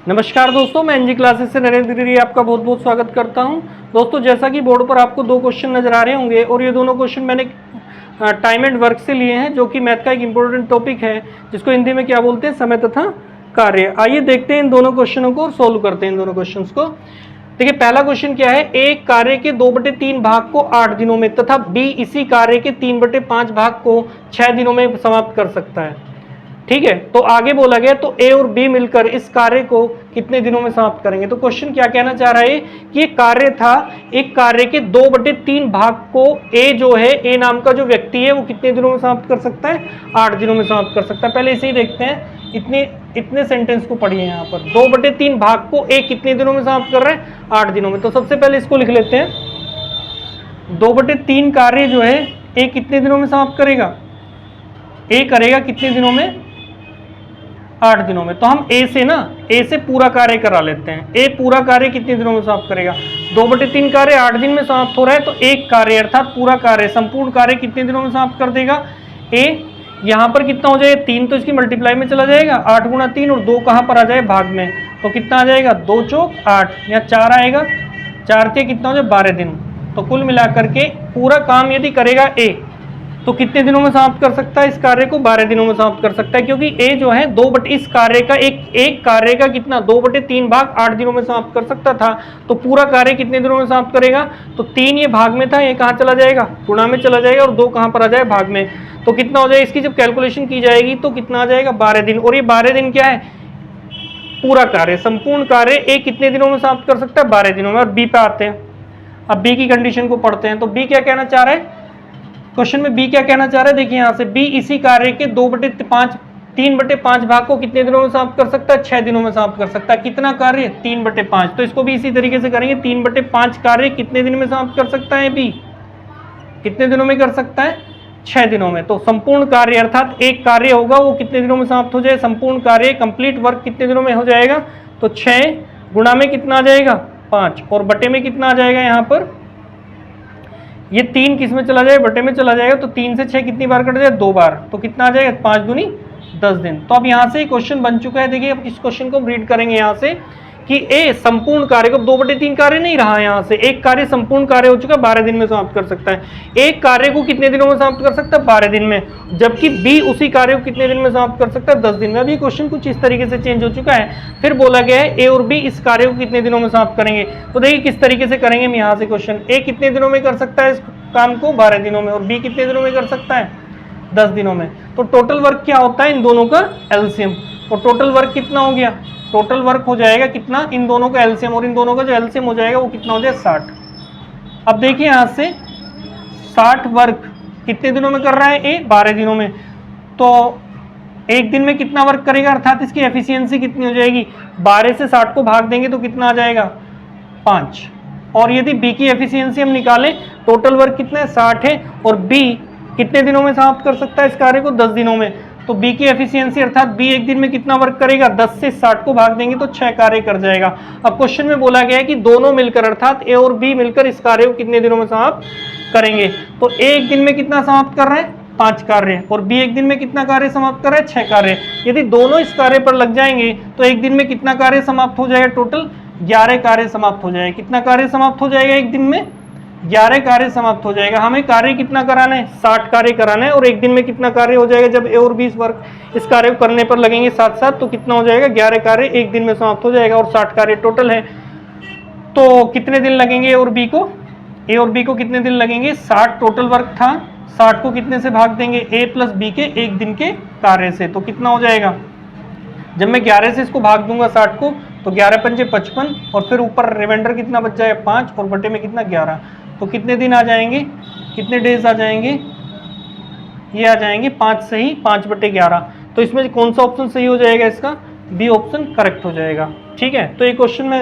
नमस्कार दोस्तों, मैं एनजी क्लासेस से नरेंद्र गिरी आपका बहुत बहुत स्वागत करता हूं। दोस्तों, जैसा कि बोर्ड पर आपको दो क्वेश्चन नजर आ रहे होंगे और ये दोनों क्वेश्चन मैंने टाइम एंड वर्क से लिए हैं, जो कि मैथ का एक इंपॉर्टेंट टॉपिक है, जिसको हिंदी में क्या बोलते हैं, समय तथा कार्य। आइए देखते हैं इन दोनों क्वेश्चनों को और सोल्व करते हैं इन दोनों क्वेश्चन को। देखिए, पहला क्वेश्चन क्या है, एक कार्य के 2/3 भाग को 8 दिनों में तथा बी इसी कार्य के 3/5 भाग को 6 दिनों में समाप्त कर सकता है। ठीक है, तो आगे बोला गया तो ए और बी मिलकर इस कार्य को कितने दिनों में समाप्त करेंगे। तो क्वेश्चन क्या कहना चाह रहा है कि एक कार्य था, एक कार्य के 2/3 भाग को ए जो है, ए नाम का जो व्यक्ति है, वो कितने दिनों में समाप्त कर सकता है, 8 दिनों में समाप्त कर सकता है। पहले इसे ही देखते हैं, इतने सेंटेंस को पढ़िए। यहाँ पर 2/3 भाग को ए कितने दिनों में समाप्त कर रहा है, 8 दिनों में। तो सबसे पहले इसको लिख लेते हैं, 2/3 कार्य जो है ए कितने दिनों में समाप्त करेगा, ए करेगा कितने दिनों में, 8 दिनों में। तो हम ए से पूरा कार्य करा लेते हैं। ए पूरा कार्य कितने दिनों में समाप्त करेगा, 2/3 कार्य 8 दिन में समाप्त हो रहा है, तो एक कार्य अर्थात पूरा कार्य, संपूर्ण कार्य कितने दिनों में समाप्त कर देगा ए। यहाँ पर कितना हो जाएगा, 3 तो इसकी मल्टीप्लाई में चला जाएगा, 8 × 3, और 2 कहाँ पर आ जाए, भाग में। तो कितना आ जाएगा, 2 चौक 8, या 4 आएगा, 4 के कितना हो जाए, 12 दिन। तो कुल मिलाकर के पूरा काम यदि करेगा ए, तो कितने दिनों में समाप्त कर सकता है, इस कार्य को 12 दिनों में समाप्त कर सकता है, क्योंकि ए जो है इस कार्य का एक कार्य का कितना 2/3 भाग 8 दिनों में समाप्त कर सकता था। तो पूरा कार्य कितने दिनों में समाप्त करेगा, तो 3 ये भाग में था, ये कहाँ चला जाएगा, गुणा में चला जाएगा, और 2 कहाँ पर आ जाए, भाग में। तो कितना हो जाएगा, इसकी जब कैलकुलेशन की जाएगी तो कितना आ जाएगा, 12 दिन। और ये 12 दिन क्या है, पूरा कार्य, संपूर्ण कार्य ए कितने दिनों में समाप्त कर सकता है, 12 दिनों में। और बी पे आते हैं, अब बी की कंडीशन को पढ़ते हैं। तो बी क्या कहना चाह रहा है, क्वेश्चन में बी क्या कहना चाह रहा है, देखिए यहाँ से बी इसी कार्य के 3/5 भाग को कितने दिनों में समाप्त कर सकता है, 6 दिनों में समाप्त कर सकता है। कितना कार्य, 3/5। तो इसको भी इसी तरीके से करेंगे, 3/5 कार्य कितने दिन में समाप्त कर सकता है बी, कितने दिनों में कर सकता है, 6 दिनों में। तो संपूर्ण कार्य अर्थात एक कार्य होगा वो कितने दिनों में समाप्त हो जाए, संपूर्ण कार्य कंप्लीट वर्क कितने दिनों में हो जाएगा, तो 6 गुणा में कितना आ जाएगा, 5, और बटे में कितना आ जाएगा, यहाँ पर ये 3 किस में चला जाएगा, बटे में चला जाएगा। तो 3 से 6 कितनी बार कट जाए, 2 बार। तो कितना आ जाएगा, 5 दूनी 10 दिन। तो अब यहाँ से क्वेश्चन बन चुका है। देखिए, अब इस क्वेश्चन को हम रीड करेंगे यहाँ से कि ए संपूर्ण कार्य को 2/3 कार्य नहीं रहा, यहाँ से एक कार्य संपूर्ण कार्य हो चुका है, 12 दिन में समाप्त कर सकता है। एक कार्य को कितने दिनों में समाप्त कर सकता है, 12 दिन में, जबकि बी उसी कार्य को कितने दिन में समाप्त कर सकता है, 10 दिन में। अब ये क्वेश्चन कुछ इस तरीके से चेंज हो चुका है। फिर बोला गया है ए और बी इस कार्य को कितने दिनों में समाप्त करेंगे। तो देखिए किस तरीके से करेंगे हम यहाँ से क्वेश्चन, ए कितने दिनों में कर सकता है इस काम को, 12 दिनों में, और बी कितने दिनों में कर सकता है, 10 दिनों में। तो टोटल वर्क क्या होता है, इन दोनों का एलसीएम। तो टोटल वर्क कितना हो गया, टोटल वर्क हो जाएगा कितना, इन दोनों का एलसीएम, और इन दोनों का जो एलसीएम हो जाएगा वो कितना हो जाएगा, 60। अब देखिए यहाँ से 60 वर्क कितने दिनों में कर रहा है ए, 12 दिनों में। तो एक दिन में कितना वर्क करेगा, अर्थात इसकी एफिशिएंसी कितनी हो जाएगी, 12 से 60 को भाग देंगे तो कितना आ जाएगा, 5। और यदि बी की एफिशिएंसी हम निकालें, टोटल वर्क कितना है, 60 है, और बी कितने दिनों में समाप्त कर सकता है इस कार्य को, 10 दिनों में। तो बी की एफिशिएंसी अर्थात बी एक दिन में कितना वर्क करेगा, 10 से 60 को भाग देंगे तो 6 कार्य कर जाएगा। अब क्वेश्चन में बोला गया है कि दोनों मिलकर अर्थात ए और बी मिलकर इस कार्य को कितने दिनों में समाप्त करेंगे। तो ए एक दिन में कितना समाप्त कर रहा है, 5 कार्य, और बी एक दिन में कितना कार्य समाप्त कर रहा है, 6 कार्य। यदि दोनों इस कार्य पर लग जाएंगे तो एक दिन में कितना कार्य समाप्त हो जाएगा, टोटल 11 कार्य समाप्त हो जाएगा। कितना कार्य समाप्त हो जाएगा एक दिन में, 11 कार्य समाप्त हो जाएगा। हमें कार्य कितना कराना है, 60 कार्य कराना है, और एक दिन में कितना कार्य हो जाएगा, जब ए और बी इस कार्य को करने पर लगेंगे साथ साथ, तो कितना हो जाएगा, 11 कार्य एक दिन में समाप्त हो जाएगा, और 60 कार्य टोटल है। तो कितने दिन लगेंगे ए और बी को कितने दिन लगेंगे, 60 टोटल वर्क था, 60 को कितने से भाग देंगे, ए प्लस बी के एक दिन के कार्य से। तो कितना हो जाएगा, जब मैं 11 से इसको भाग दूंगा 60 को, तो 11 पंजे 55, और फिर ऊपर रिमाइंडर कितना बच जाएगा, 5, और बटे में कितना, 11। तो कितने दिन आ जाएंगे, कितने डेज आ जाएंगे, ये आ जाएंगे 5 सही, 5/11। तो इसमें कौन सा ऑप्शन सही हो जाएगा, इसका बी ऑप्शन करेक्ट हो जाएगा। ठीक है, तो ये क्वेश्चन मैं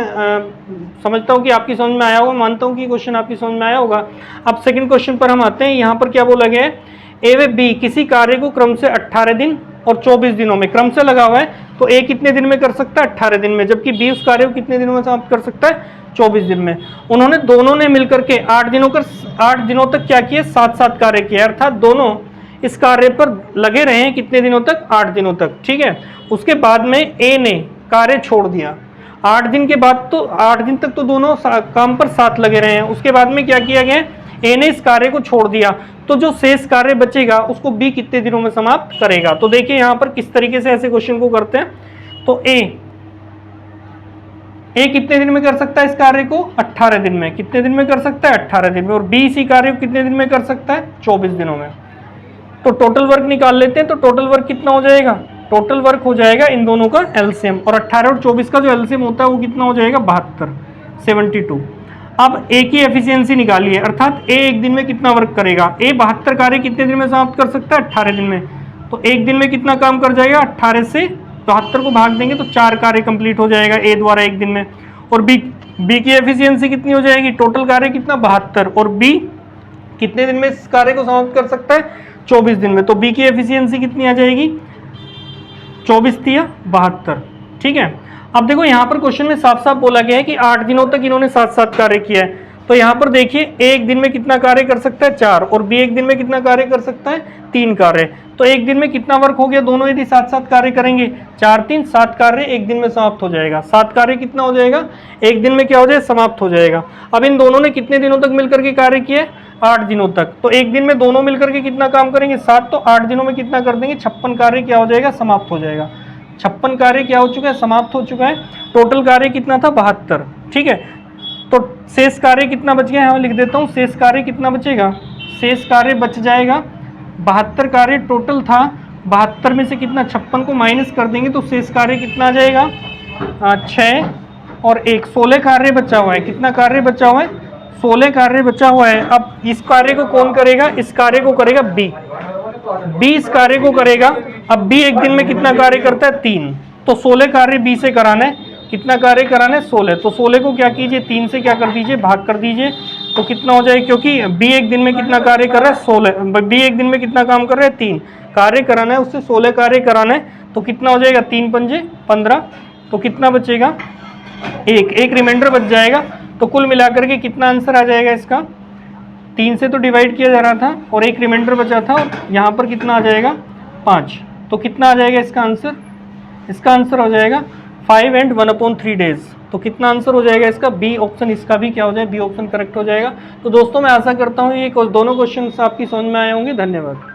समझता हूँ कि आपकी समझ में आया होगा, मानता हूँ कि क्वेश्चन आपकी समझ में आया होगा। अब सेकंड क्वेश्चन पर हम आते हैं। यहाँ पर क्या बोला गया है, ए व बी किसी कार्य को क्रम से 18 दिन और 24 दिनों में, क्रम से लगा हुआ है, तो ए कितने दिन में कर सकता है, 18 दिन में, जबकि बी उस कार्य को कितने दिनों में समाप्त कर सकता है, 24 दिन में। उन्होंने दोनों ने मिलकर के 8 दिनों तक क्या किया, 7-7 कार्य किया, अर्थात दोनों इस कार्य पर लगे रहे हैं कितने दिनों तक, 8 दिनों तक। ठीक है, उसके बाद में ए ने कार्य छोड़ दिया। 8 दिन के बाद तो 8 दिन तक तो दोनों काम पर साथ लगे रहे हैं। उसके बाद में क्या किया गया, ए ने इस कार्य को छोड़ दिया, तो जो शेष कार्य बचेगा उसको बी कितने दिनों में समाप्त करेगा। तो देखिए यहाँ पर किस तरीके से ऐसे क्वेश्चन को करते हैं। तो ए कितने दिन में कर सकता है इस कार्य को, 18 दिन में। कितने दिन में कर सकता है, 18 दिन में। और बी इसी कार्य को कितने दिन में कर सकता है, 24 दिनों में। तो टोटल वर्क निकाल लेते हैं। तो टोटल वर्क कितना हो जाएगा, टोटल वर्क हो जाएगा इन दोनों का एलसीएम, और 18 और 24 का जो एलसीएम होता है वो कितना हो जाएगा, 72, 72। अब ए की एफिशिएंसी निकालिए, अर्थात ए एक दिन में कितना वर्क करेगा। ए 72 कार्य कितने दिन में समाप्त कर सकता है, 18 दिन में। तो एक दिन में कितना काम कर जाएगा, 18 से 72 को भाग देंगे तो 4 कार्य कंप्लीट हो जाएगा ए द्वारा एक दिन में। और बी की एफिशिएंसी कितनी हो जाएगी, टोटल कार्य कितना, 72, और बी कितने दिन में इस कार्य को समाप्त कर सकता है, 24 दिन में। तो बी की एफिशिएंसी कितनी आ जाएगी, 24 तिया 72। ठीक है। अब देखो यहाँ पर क्वेश्चन में साफ साफ बोला गया है कि 8 दिनों तक इन्होंने साथ साथ कार्य किया है। तो यहाँ पर देखिए ए एक दिन में कितना कार्य कर सकता है, 4, और बी एक दिन में कितना कार्य कर सकता है, 3 कार्य। तो एक दिन में कितना वर्क हो गया, दोनों यदि साथ साथ कार्य करेंगे, 4 3 7 कार्य एक दिन में समाप्त हो जाएगा। 7 कार्य कितना हो जाएगा, एक दिन में क्या हो जाएगा, समाप्त हो जाएगा। अब इन दोनों ने कितने दिनों तक मिलकर के कार्य किए, 8 दिनों तक। तो एक दिन में दोनों मिलकर के कितना काम करेंगे, 7, तो 8 दिनों में कितना कर देंगे, 56 कार्य क्या हो जाएगा, समाप्त हो जाएगा। 56 कार्य क्या हो चुका है, समाप्त हो चुका है। टोटल कार्य कितना था, 72। ठीक है। तो शेष कार्य कितना बच गया, यहाँ लिख देता हूँ, शेष कार्य कितना बचेगा, शेष कार्य बच जाएगा 72 कार्य टोटल था। 72 में से कितना, 56 को माइनस कर देंगे तो शेष कार्य कितना आ जाएगा, 6 और 1, 16 कार्य बचा हुआ है। कितना कार्य बचा हुआ है, 16 कार्य बचा हुआ है। अब इस कार्य को कौन करेगा, इस कार्य को करेगा बी इस कार्य को करेगा। अब बी एक दिन में कितना कार्य करता है, 3। तो 16 कार्य बी से कराना है। कितना कार्य कराना है, 16। तो 16 को क्या कीजिए, 3 से क्या कर दीजिए, भाग कर दीजिए। तो कितना हो जाएगा, क्योंकि बी एक दिन में कितना कार्य कर रहा है, 16। बी एक दिन में कितना काम कर रहा है, 3 कार्य कराना है, उससे 16 कार्य कराना है। तो कितना हो जाएगा, 3 पंजे 15। तो कितना बचेगा, एक रिमाइंडर बच जाएगा। तो कुल मिलाकर के कितना आंसर आ जाएगा इसका, 3 से तो डिवाइड किया जा रहा था और एक रिमाइंडर बचा था, और यहाँ पर कितना आ जाएगा, 5। तो कितना आ जाएगा इसका आंसर, इसका आंसर हो जाएगा 5 and 1/3 days। तो कितना आंसर हो जाएगा इसका, बी ऑप्शन, इसका भी क्या हो जाएगा, बी ऑप्शन करेक्ट हो जाएगा। तो दोस्तों मैं आशा करता हूँ ये दोनों क्वेश्चन आपकी समझ में आए होंगे। धन्यवाद।